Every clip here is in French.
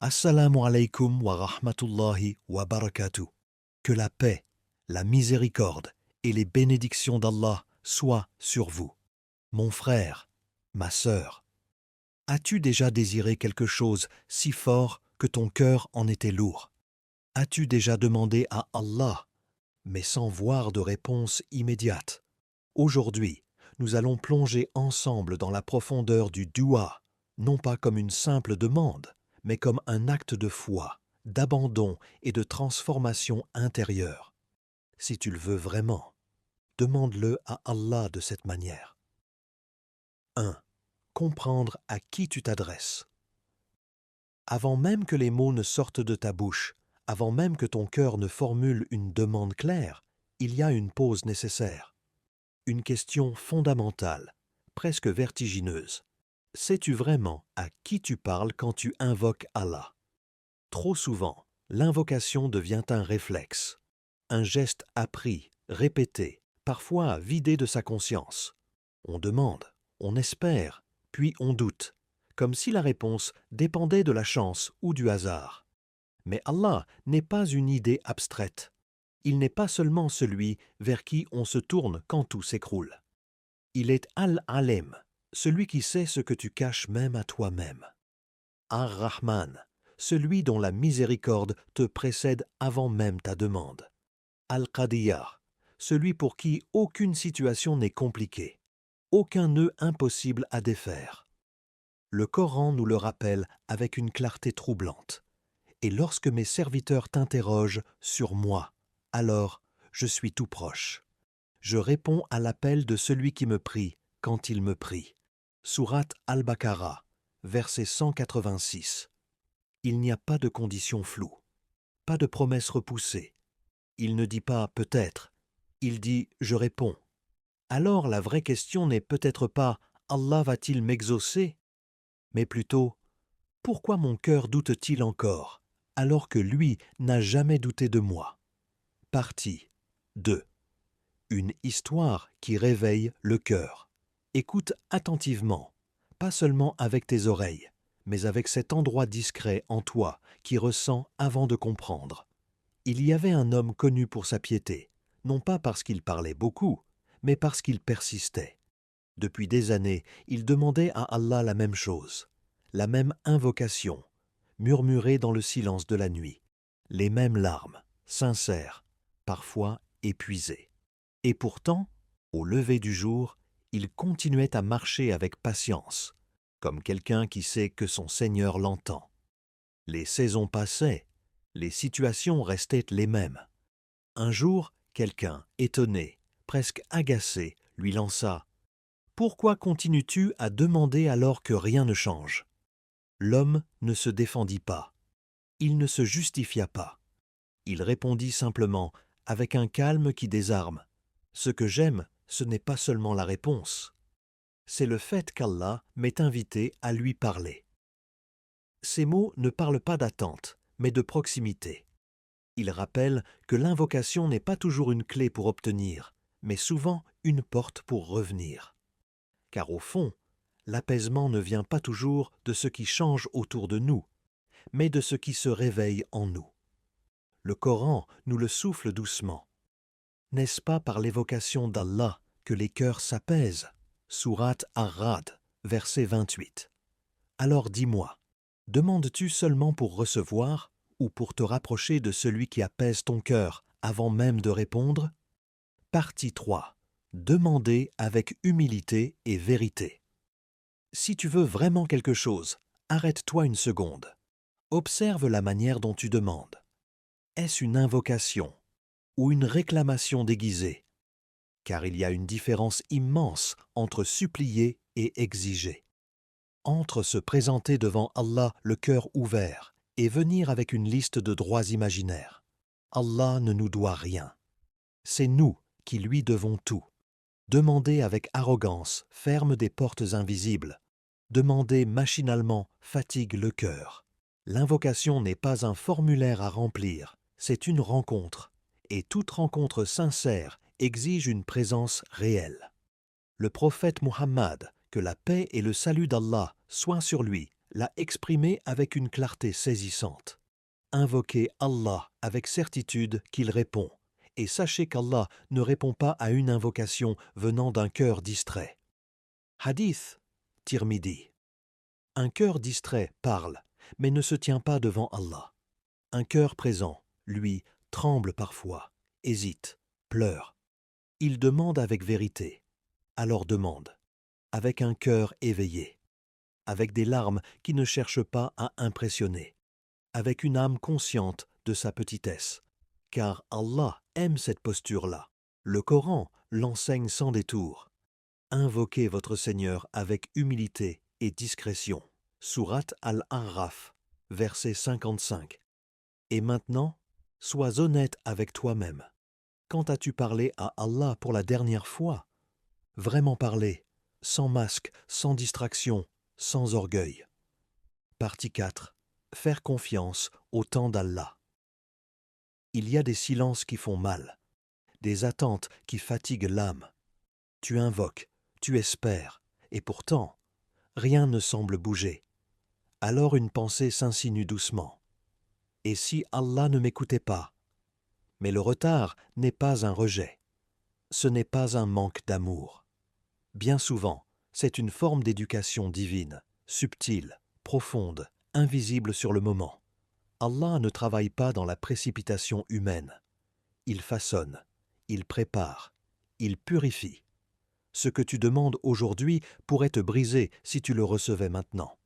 Assalamu alaikum wa rahmatullahi wa barakatuh. Que la paix, la miséricorde et les bénédictions d'Allah soient sur vous. Mon frère, ma sœur, as-tu déjà désiré quelque chose si fort que ton cœur en était lourd? As-tu déjà demandé à Allah, mais sans voir de réponse immédiate? Aujourd'hui, nous allons plonger ensemble dans la profondeur du dua, non pas comme une simple demande, mais comme un acte de foi, d'abandon et de transformation intérieure. Si tu le veux vraiment, demande-le à Allah de cette manière. 1. Comprendre à qui tu t'adresses. Avant même que les mots ne sortent de ta bouche, avant même que ton cœur ne formule une demande claire, il y a une pause nécessaire. Une question fondamentale, presque vertigineuse. Sais-tu vraiment à qui tu parles quand tu invoques Allah? Trop souvent, l'invocation devient un réflexe, un geste appris, répété, parfois vidé de sa conscience. On demande, on espère, puis on doute, comme si la réponse dépendait de la chance ou du hasard. Mais Allah n'est pas une idée abstraite. Il n'est pas seulement celui vers qui on se tourne quand tout s'écroule. Il est Al-Alem, celui qui sait ce que tu caches même à toi-même. Ar-Rahman, celui dont la miséricorde te précède avant même ta demande. Al-Qadiyar, celui pour qui aucune situation n'est compliquée, aucun nœud impossible à défaire. Le Coran nous le rappelle avec une clarté troublante. Et lorsque mes serviteurs t'interrogent sur moi, alors je suis tout proche. Je réponds à l'appel de celui qui me prie quand il me prie. Sourate Al-Baqarah, verset 186. Il n'y a pas de conditions floues, pas de promesses repoussées. Il ne dit pas peut-être, il dit je réponds. Alors la vraie question n'est peut-être pas Allah va-t-il m'exaucer, mais plutôt pourquoi mon cœur doute-t-il encore alors que lui n'a jamais douté de moi? Partie 2. Une histoire qui réveille le cœur. Écoute attentivement, pas seulement avec tes oreilles, mais avec cet endroit discret en toi qui ressent avant de comprendre. Il y avait un homme connu pour sa piété, non pas parce qu'il parlait beaucoup, mais parce qu'il persistait. Depuis des années, il demandait à Allah la même chose, la même invocation, murmurée dans le silence de la nuit, les mêmes larmes, sincères, parfois épuisées. Et pourtant, au lever du jour, il continuait à marcher avec patience, comme quelqu'un qui sait que son Seigneur l'entend. Les saisons passaient, les situations restaient les mêmes. Un jour, quelqu'un, étonné, presque agacé, lui lança « Pourquoi continues-tu à demander alors que rien ne change ?» L'homme ne se défendit pas. Il ne se justifia pas. Il répondit simplement, avec un calme qui désarme. Ce que j'aime, ce n'est pas seulement la réponse. C'est le fait qu'Allah m'ait invité à lui parler. Ces mots ne parlent pas d'attente, mais de proximité. Ils rappellent que l'invocation n'est pas toujours une clé pour obtenir, mais souvent une porte pour revenir. Car au fond, l'apaisement ne vient pas toujours de ce qui change autour de nous, mais de ce qui se réveille en nous. Le Coran nous le souffle doucement. N'est-ce pas par l'évocation d'Allah que les cœurs s'apaisent? Sourate Ar-Ra'd, verset 28. Alors dis-moi, demandes-tu seulement pour recevoir ou pour te rapprocher de celui qui apaise ton cœur avant même de répondre? Partie 3. Demander avec humilité et vérité. Si tu veux vraiment quelque chose, arrête-toi une seconde. Observe la manière dont tu demandes. Est-ce une invocation ou une réclamation déguisée? Car il y a une différence immense entre supplier et exiger. Entre se présenter devant Allah le cœur ouvert et venir avec une liste de droits imaginaires. Allah ne nous doit rien. C'est nous qui lui devons tout. Demander avec arrogance ferme des portes invisibles. Demander machinalement fatigue le cœur. L'invocation n'est pas un formulaire à remplir, c'est une rencontre. Et toute rencontre sincère exige une présence réelle. Le prophète Muhammad, que la paix et le salut d'Allah soient sur lui, l'a exprimé avec une clarté saisissante. Invoquez Allah avec certitude qu'il répond, et sachez qu'Allah ne répond pas à une invocation venant d'un cœur distrait. Hadith Tirmidhi. Un cœur distrait parle, mais ne se tient pas devant Allah. Un cœur présent, lui, tremble parfois, hésite, pleure. Il demande avec vérité. Alors demande, avec un cœur éveillé, avec des larmes qui ne cherchent pas à impressionner, avec une âme consciente de sa petitesse. Car Allah aime cette posture-là. Le Coran l'enseigne sans détour. Invoquez votre Seigneur avec humilité et discrétion. Sourate Al-A'raf, verset 55. Et maintenant, sois honnête avec toi-même. Quand as-tu parlé à Allah pour la dernière fois? Vraiment parler, sans masque, sans distraction, sans orgueil. Partie 4. Faire confiance au temps d'Allah. Il y a des silences qui font mal, des attentes qui fatiguent l'âme. Tu invoques, tu espères, et pourtant, rien ne semble bouger. Alors une pensée s'insinue doucement. Et si Allah ne m'écoutait pas? Mais le retard n'est pas un rejet. Ce n'est pas un manque d'amour. Bien souvent, c'est une forme d'éducation divine, subtile, profonde, invisible sur le moment. Allah ne travaille pas dans la précipitation humaine. Il façonne, il prépare, il purifie. Ce que tu demandes aujourd'hui pourrait te briser si tu le recevais maintenant.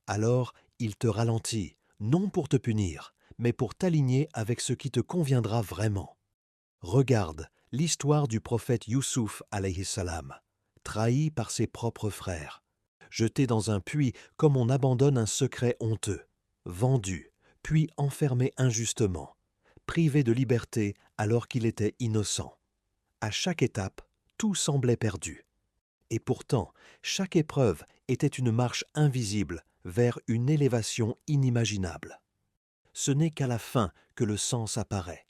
Alors, il te ralentit, non pour te punir, mais pour t'aligner avec ce qui te conviendra vraiment. Regarde l'histoire du prophète Youssouf alayhi salam, trahi par ses propres frères, jeté dans un puits comme on abandonne un secret honteux, vendu, puis enfermé injustement, privé de liberté alors qu'il était innocent. À chaque étape, tout semblait perdu. Et pourtant, chaque épreuve était une marche invisible vers une élévation inimaginable. Ce n'est qu'à la fin que le sens apparaît.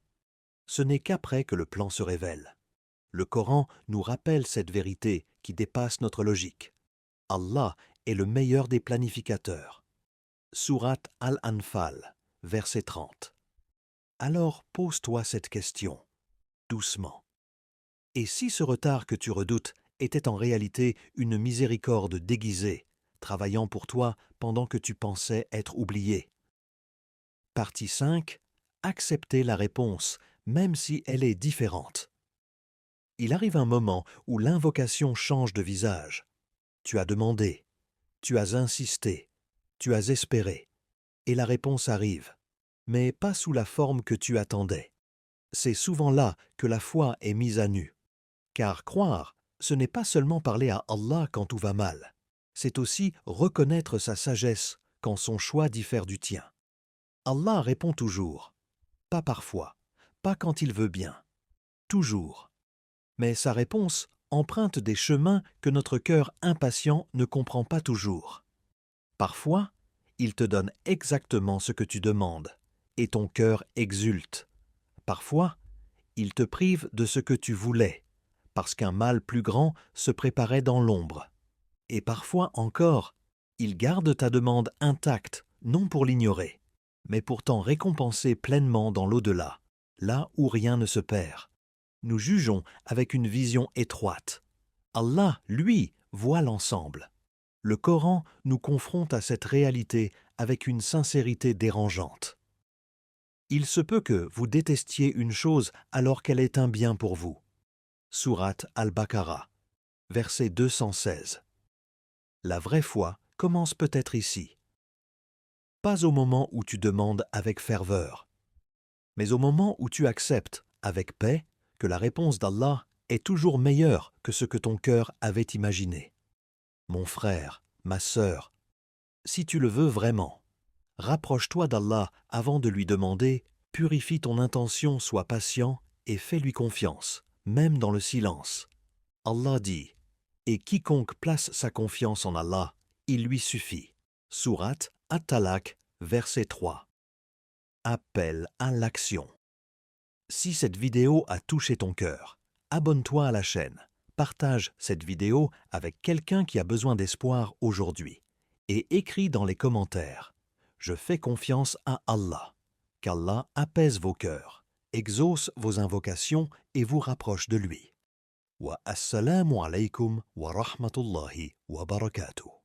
Ce n'est qu'après que le plan se révèle. Le Coran nous rappelle cette vérité qui dépasse notre logique. Allah est le meilleur des planificateurs. Sourate Al-Anfal, verset 30. Alors pose-toi cette question, doucement. Et si ce retard que tu redoutes était en réalité une miséricorde déguisée, travaillant pour toi pendant que tu pensais être oublié? Partie 5. Accepter la réponse, même si elle est différente. Il arrive un moment où l'invocation change de visage. Tu as demandé, tu as insisté, tu as espéré, et la réponse arrive, mais pas sous la forme que tu attendais. C'est souvent là que la foi est mise à nu. Car croire, ce n'est pas seulement parler à Allah quand tout va mal, c'est aussi reconnaître sa sagesse quand son choix diffère du tien. Allah répond toujours, pas parfois, pas quand il veut bien, toujours. Mais sa réponse emprunte des chemins que notre cœur impatient ne comprend pas toujours. Parfois, il te donne exactement ce que tu demandes, et ton cœur exulte. Parfois, il te prive de ce que tu voulais, parce qu'un mal plus grand se préparait dans l'ombre. Et parfois encore, il garde ta demande intacte, non pour l'ignorer, mais pour t'en récompenser pleinement dans l'au-delà, là où rien ne se perd. Nous jugeons avec une vision étroite. Allah, lui, voit l'ensemble. Le Coran nous confronte à cette réalité avec une sincérité dérangeante. Il se peut que vous détestiez une chose alors qu'elle est un bien pour vous. Sourate Al-Baqarah, verset 216. La vraie foi commence peut-être ici. Pas au moment où tu demandes avec ferveur, mais au moment où tu acceptes, avec paix, que la réponse d'Allah est toujours meilleure que ce que ton cœur avait imaginé. Mon frère, ma sœur, si tu le veux vraiment, rapproche-toi d'Allah avant de lui demander, purifie ton intention, sois patient et fais-lui confiance, même dans le silence. Allah dit, et quiconque place sa confiance en Allah, il lui suffit. Sourate At-Talaq, verset 3. Appel à l'action. Si cette vidéo a touché ton cœur, abonne-toi à la chaîne. Partage cette vidéo avec quelqu'un qui a besoin d'espoir aujourd'hui. et écris dans les commentaires « Je fais confiance à Allah », qu'Allah apaise vos cœurs, exauce vos invocations et vous rapproche de lui. Wa assalamu alaykum wa rahmatullahi wa barakatuh.